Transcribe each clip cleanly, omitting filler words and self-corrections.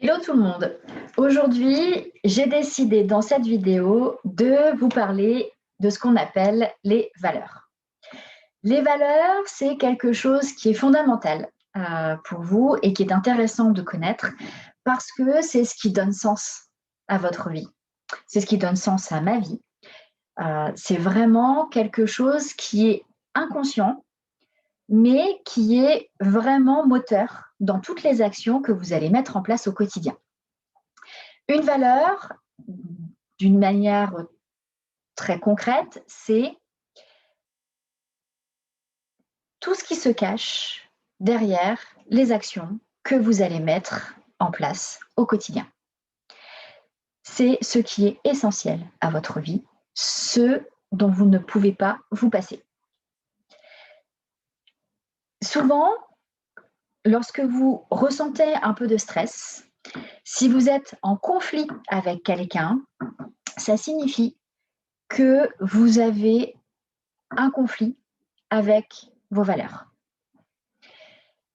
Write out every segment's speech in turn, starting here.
Hello tout le monde. Aujourd'hui, j'ai décidé dans cette vidéo de vous parler de ce qu'on appelle les valeurs. Les valeurs, c'est quelque chose qui est fondamental pour vous et qui est intéressant de connaître parce que c'est ce qui donne sens à votre vie. C'est ce qui donne sens à ma vie. C'est vraiment quelque chose qui est inconscient, mais qui est vraiment moteur dans toutes les actions que vous allez mettre en place au quotidien. Une valeur, d'une manière très concrète, c'est tout ce qui se cache derrière les actions que vous allez mettre en place au quotidien. C'est ce qui est essentiel à votre vie, ce dont vous ne pouvez pas vous passer. Souvent, lorsque vous ressentez un peu de stress, si vous êtes en conflit avec quelqu'un, ça signifie que vous avez un conflit avec vos valeurs.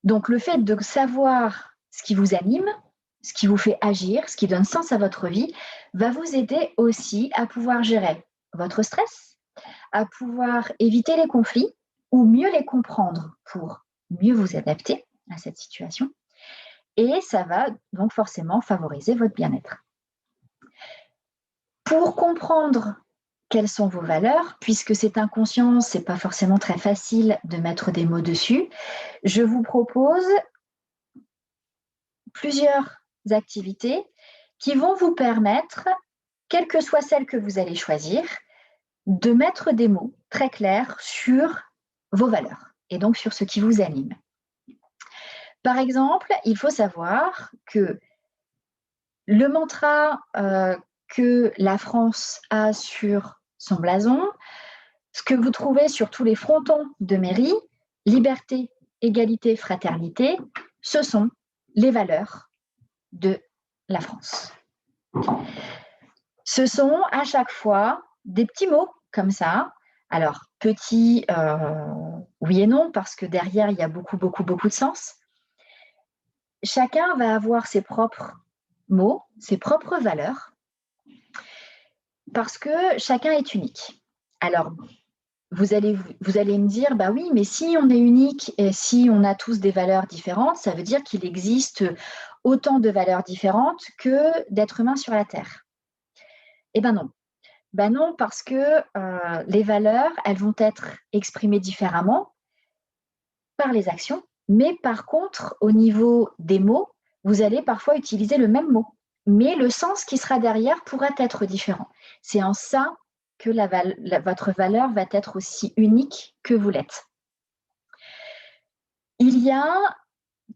Donc, le fait de savoir ce qui vous anime, ce qui vous fait agir, ce qui donne sens à votre vie, va vous aider aussi à pouvoir gérer votre stress, à pouvoir éviter les conflits ou mieux les comprendre pour mieux vous adapter à cette situation. Et ça va donc forcément favoriser votre bien-être. Pour comprendre quelles sont vos valeurs, puisque c'est inconscient, c'est pas forcément très facile de mettre des mots dessus, je vous propose plusieurs activités qui vont vous permettre, quelle que soit celle que vous allez choisir, de mettre des mots très clairs sur vos valeurs et donc sur ce qui vous anime. Par exemple, il faut savoir que le mantra que la France a sur son blason, ce que vous trouvez sur tous les frontons de mairie, liberté, égalité, fraternité, ce sont les valeurs de la France. Ce sont à chaque fois des petits mots comme ça. Alors, petits, oui et non, parce que derrière, il y a beaucoup de sens. Chacun va avoir ses propres mots, ses propres valeurs, parce que chacun est unique. Alors, vous allez me dire, bah oui, mais si on est unique et si on a tous des valeurs différentes, ça veut dire qu'il existe autant de valeurs différentes que d'êtres humains sur la Terre. Eh bien non. Ben non, parce que les valeurs, elles vont être exprimées différemment par les actions, mais par contre, au niveau des mots, vous allez parfois utiliser le même mot, mais le sens qui sera derrière pourra être différent. C'est en ça que votre valeur va être aussi unique que vous l'êtes. Il y a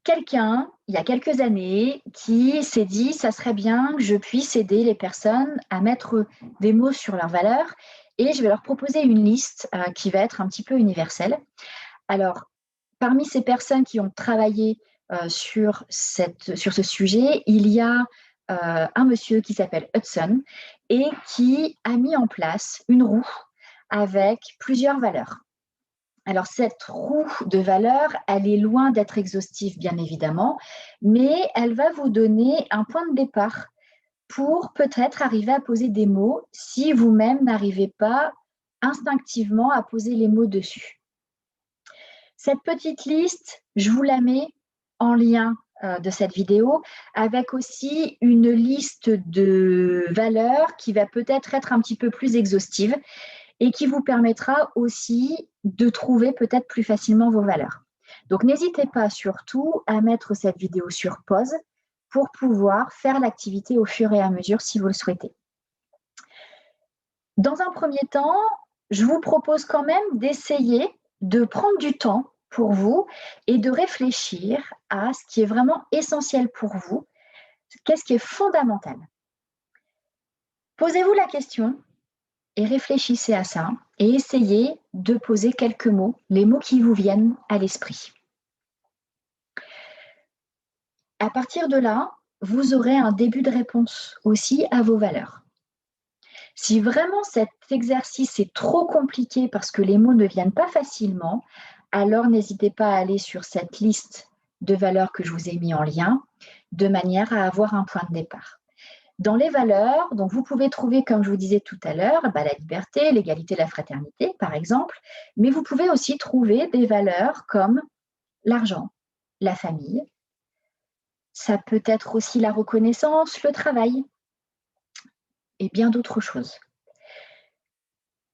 quelqu'un, il y a quelques années, qui s'est dit, ça serait bien que je puisse aider les personnes à mettre des mots sur leurs valeurs et je vais leur proposer une liste qui va être un petit peu universelle. Alors, parmi ces personnes qui ont travaillé sur ce sujet, il y a un monsieur qui s'appelle Hudson et qui a mis en place une roue avec plusieurs valeurs. Alors, cette roue de valeurs, elle est loin d'être exhaustive, bien évidemment, mais elle va vous donner un point de départ pour peut-être arriver à poser des mots si vous-même n'arrivez pas instinctivement à poser les mots dessus. Cette petite liste, je vous la mets en lien de cette vidéo, avec aussi une liste de valeurs qui va peut-être être un petit peu plus exhaustive et qui vous permettra aussi de trouver peut-être plus facilement vos valeurs. Donc, n'hésitez pas surtout à mettre cette vidéo sur pause pour pouvoir faire l'activité au fur et à mesure si vous le souhaitez. Dans un premier temps, je vous propose quand même d'essayer de prendre du temps pour vous et de réfléchir à ce qui est vraiment essentiel pour vous, qu'est-ce qui est fondamental. Posez-vous la question et réfléchissez à ça et essayez de poser quelques mots, les mots qui vous viennent à l'esprit. À partir de là, vous aurez un début de réponse aussi à vos valeurs. Si vraiment cet exercice est trop compliqué parce que les mots ne viennent pas facilement, alors n'hésitez pas à aller sur cette liste de valeurs que je vous ai mis en lien, de manière à avoir un point de départ. Dans les valeurs, donc vous pouvez trouver, comme je vous disais tout à l'heure, la liberté, l'égalité, la fraternité, par exemple, mais vous pouvez aussi trouver des valeurs comme l'argent, la famille. Ça peut être aussi la reconnaissance, le travail et bien d'autres choses.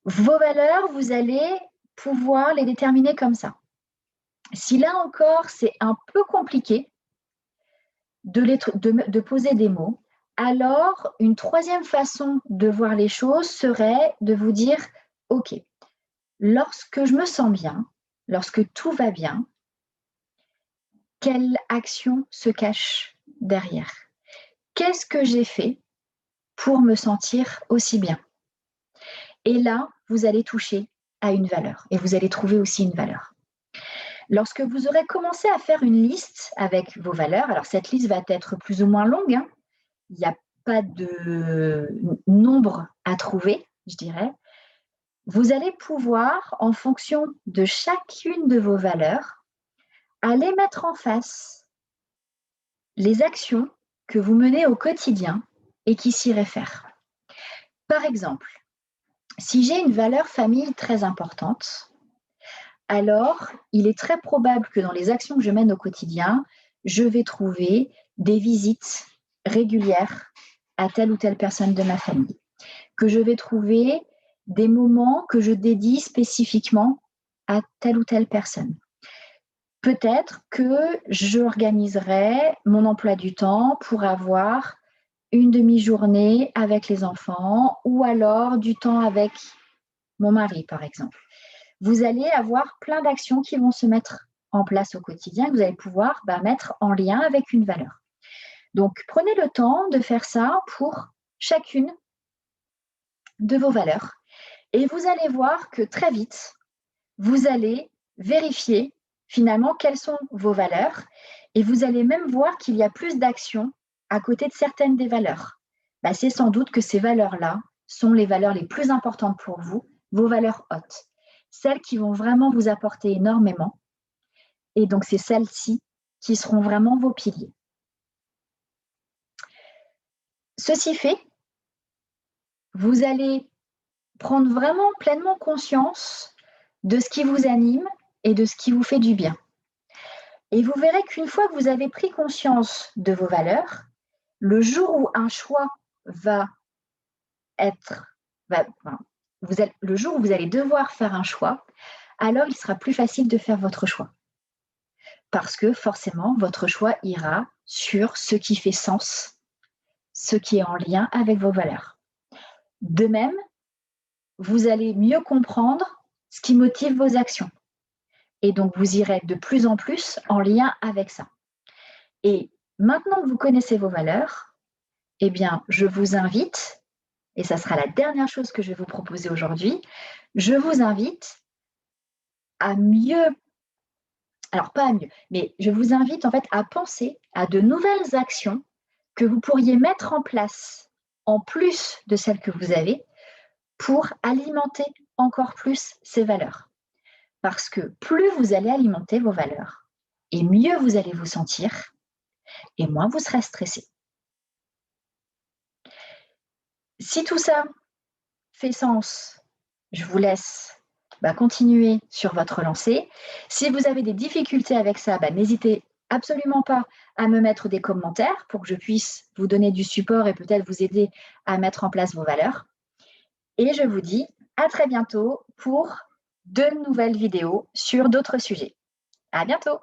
Vos valeurs, vous allez pouvoir les déterminer comme ça. Si là encore, c'est un peu compliqué de poser des mots, alors une troisième façon de voir les choses serait de vous dire, OK, lorsque je me sens bien, lorsque tout va bien, quelle action se cache derrière? Qu'est-ce que j'ai fait pour me sentir aussi bien? Et là, vous allez toucher à une valeur et vous allez trouver aussi une valeur. Lorsque vous aurez commencé à faire une liste avec vos valeurs, alors cette liste va être plus ou moins longue, hein, il n'y a pas de nombre à trouver, je dirais. Vous allez pouvoir, en fonction de chacune de vos valeurs, aller mettre en face les actions que vous menez au quotidien et qui s'y réfèrent. Par exemple, si j'ai une valeur famille très importante, alors il est très probable que dans les actions que je mène au quotidien, je vais trouver des visites régulières à telle ou telle personne de ma famille, que je vais trouver des moments que je dédie spécifiquement à telle ou telle personne. Peut-être que j'organiserai mon emploi du temps pour avoir une demi-journée avec les enfants ou alors du temps avec mon mari, par exemple. Vous allez avoir plein d'actions qui vont se mettre en place au quotidien que vous allez pouvoir mettre en lien avec une valeur. Donc, prenez le temps de faire ça pour chacune de vos valeurs et vous allez voir que très vite, vous allez vérifier finalement quelles sont vos valeurs et vous allez même voir qu'il y a plus d'actions à côté de certaines des valeurs. C'est sans doute que ces valeurs-là sont les valeurs les plus importantes pour vous, vos valeurs hautes, celles qui vont vraiment vous apporter énormément. Et donc, c'est celles-ci qui seront vraiment vos piliers. Ceci fait, vous allez prendre vraiment pleinement conscience de ce qui vous anime et de ce qui vous fait du bien. Et vous verrez qu'une fois que vous avez pris conscience de vos valeurs, le jour où un choix le jour où vous allez devoir faire un choix, alors il sera plus facile de faire votre choix. Parce que forcément, votre choix ira sur ce qui fait sens, ce qui est en lien avec vos valeurs. De même, vous allez mieux comprendre ce qui motive vos actions. Et donc, vous irez de plus en plus en lien avec ça. Et maintenant que vous connaissez vos valeurs, eh bien, je vous invite, et ça sera la dernière chose que je vais vous proposer aujourd'hui, je vous invite à mieux, alors pas à mieux, mais je vous invite en fait à penser à de nouvelles actions que vous pourriez mettre en place en plus de celles que vous avez pour alimenter encore plus ces valeurs. Parce que plus vous allez alimenter vos valeurs, et mieux vous allez vous sentir, et moins vous serez stressé. Si tout ça fait sens, je vous laisse continuer sur votre lancée. Si vous avez des difficultés avec ça, n'hésitez absolument pas à me mettre des commentaires pour que je puisse vous donner du support et peut-être vous aider à mettre en place vos valeurs. Et je vous dis à très bientôt pour de nouvelles vidéos sur d'autres sujets. À bientôt!